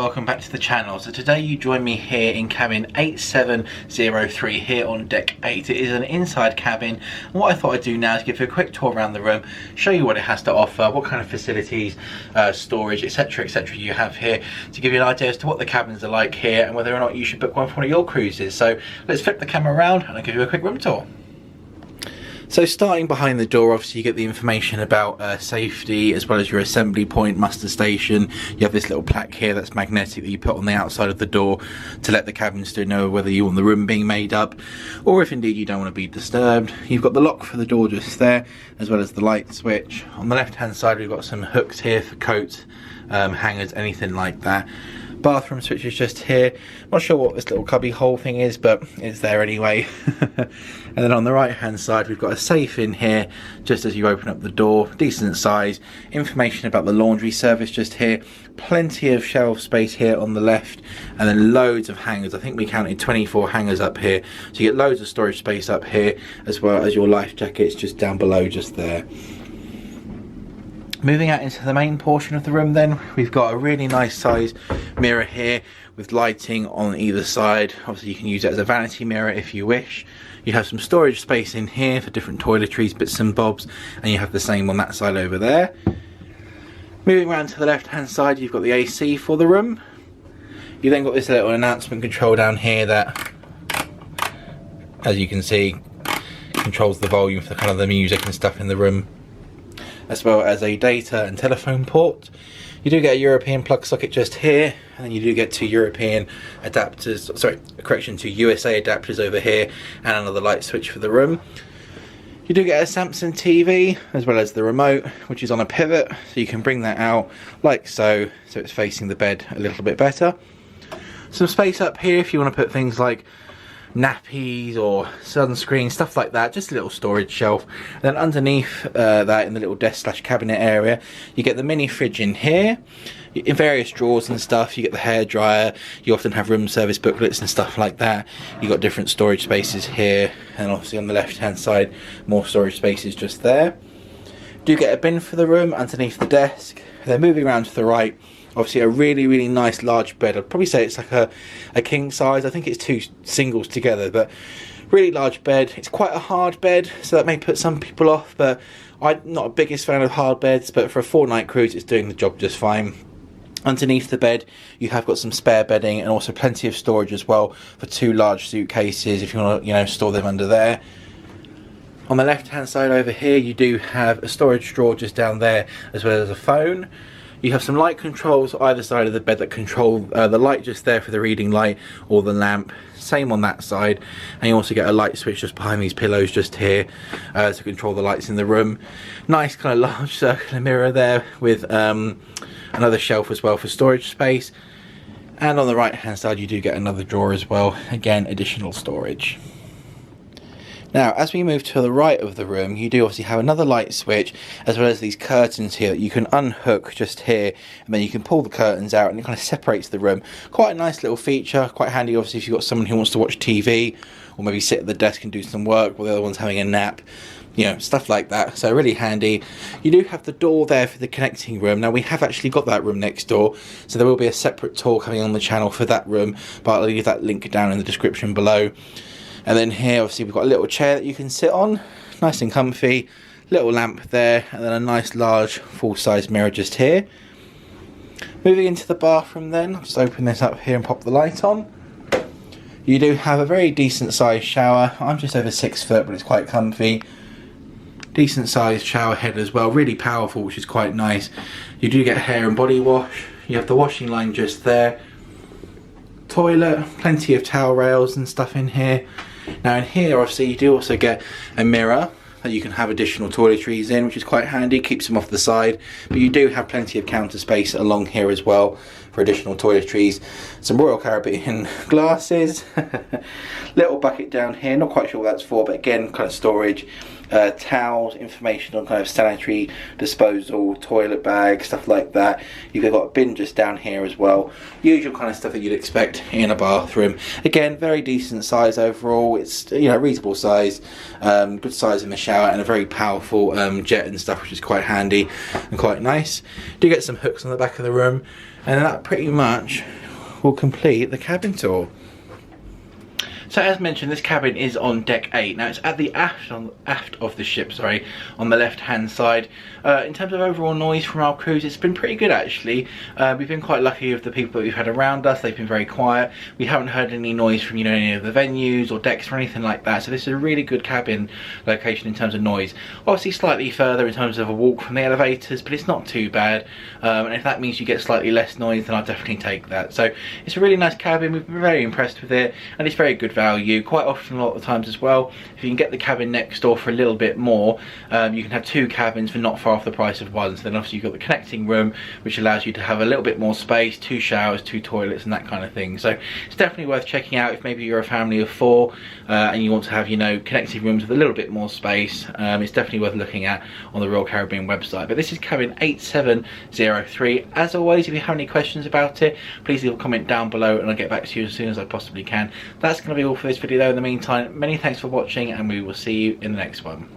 welcome back to the channel. So today you join me here in cabin 8703 here on deck 8. It is an inside cabin, and what I thought I'd do now is give you a quick tour around the room, show you what it has to offer, what kind of facilities, storage, etc, etc you have here, to give you an idea as to what the cabins are like here and whether or not you should book one for one of your cruises. So let's flip the camera around and I'll give you a quick room tour. So starting behind the door, obviously you get the information about safety as well as your assembly point, muster station. You have this little plaque here that's magnetic that you put on the outside of the door to let the cabin steward know whether you want the room being made up or if indeed you don't want to be disturbed. You've got the lock for the door just there, as well as the light switch. On the left hand side we've got some hooks here for coats, hangers, anything like that. Bathroom switch is just here. Not sure what this little cubby hole thing is, but it's there anyway. And then on the right hand side we've got a safe in here just as you open up the door, decent size. Information about the laundry service just here. Plenty of shelf space here on the left, and then loads of hangers. I think we counted 24 hangers up here, so you get loads of storage space up here, as well as your life jackets just down below just there. Moving out into the main portion of the room then, we've got a really nice size mirror here with lighting on either side. Obviously you can use it as a vanity mirror if you wish. You have some storage space in here for different toiletries, bits and bobs, and you have the same on that side over there. Moving around to the left hand side, you've got the AC for the room. You then got this little announcement control down here that, as you can see, controls the volume for kind of the music and stuff in the room, as well as a data and telephone port. You do get a European plug socket just here, and then you do get two European adapters, sorry, correction, two USA adapters over here, and another light switch for the room. You do get a Samsung TV, as well as the remote, which is on a pivot, so you can bring that out like so, so it's facing the bed a little bit better. Some space up here if you want to put things like nappies or sunscreen, stuff like that, just a little storage shelf. And then underneath that, in the little desk slash cabinet area, you get the mini fridge in here. In various drawers and stuff, you get the hair dryer. You often have room service booklets and stuff like that. You got different storage spaces here, and obviously on the left hand side more storage spaces just there. Do get a bin for the room underneath the desk. Then moving around to the right, obviously a really nice large bed. I'd probably say it's like a king size. I think it's two singles together, but really large bed. It's quite a hard bed, so that may put some people off, but I'm not a biggest fan of hard beds, but for a 4-night cruise it's doing the job just fine. Underneath the bed you have got some spare bedding and also plenty of storage as well for two large suitcases if you want to, you know, store them under there. On the left hand side over here you do have a storage drawer just down there, as well as a phone. You have some light controls either side of the bed that control the light just there for the reading light or the lamp. Same on that side. And you also get a light switch just behind these pillows just here to control the lights in the room. Nice kind of large circular mirror there with another shelf as well for storage space. And on the right hand side you do get another drawer as well. Again, additional storage. Now, as we move to the right of the room, you do obviously have another light switch, as well as these curtains here that you can unhook just here, and then you can pull the curtains out and it kind of separates the room. Quite a nice little feature, quite handy obviously if you've got someone who wants to watch TV, or maybe sit at the desk and do some work while the other one's having a nap. You know, stuff like that, so really handy. You do have the door there for the connecting room. Now we have actually got that room next door, so there will be a separate tour coming on the channel for that room, but I'll leave that link down in the description below. And then here obviously we've got a little chair that you can sit on, nice and comfy, little lamp there, and then a nice large full-size mirror just here. Moving into the bathroom then, I'll just open this up here and pop the light on. You do have a very decent sized shower. I'm just over 6 foot, but it's quite comfy. Decent sized shower head as well, really powerful, which is quite nice. You do get hair and body wash. You have the washing line just there. Toilet, plenty of towel rails and stuff in here. Now in here obviously you do also get a mirror that you can have additional toiletries in, which is quite handy, keeps them off the side, but you do have plenty of counter space along here as well for additional toiletries. Some Royal Caribbean glasses, little bucket down here, not quite sure what that's for, but again kind of storage. Towels, information on kind of sanitary disposal, toilet bags, stuff like that. You've got a bin just down here as well. Usual kind of stuff that you'd expect in a bathroom. Again, very decent size overall. It's, you know, reasonable size, good size in the shower, and a very powerful jet and stuff, which is quite handy and quite nice. Do get some hooks on the back of the room. And that pretty much will complete the cabin tour. So as mentioned, this cabin is on deck 8. Now it's at the aft of the ship, sorry, on the left hand side. In terms of overall noise from our cruise, it's been pretty good actually. We've been quite lucky with the people that we've had around us. They've been very quiet. We haven't heard any noise from, you know, any of the venues or decks or anything like that. So this is a really good cabin location in terms of noise. Obviously slightly further in terms of a walk from the elevators, but it's not too bad. And if that means you get slightly less noise, then I'll definitely take that. So it's a really nice cabin. We've been very impressed with it, and it's very good value. Quite often, a lot of the times as well, if you can get the cabin next door for a little bit more, you can have 2 cabins for not far off the price of one. So then obviously you've got the connecting room, which allows you to have a little bit more space, 2 showers, 2 toilets and that kind of thing. So it's definitely worth checking out if maybe you're a family of 4 and you want to have, you know, connecting rooms with a little bit more space. It's definitely worth looking at on the Royal Caribbean website. But this is cabin 8703. As always, if you have any questions about it, please leave a comment down below and I'll get back to you as soon as I possibly can. That's going to be all for this video though. In the meantime, many thanks for watching, and we will see you in the next one.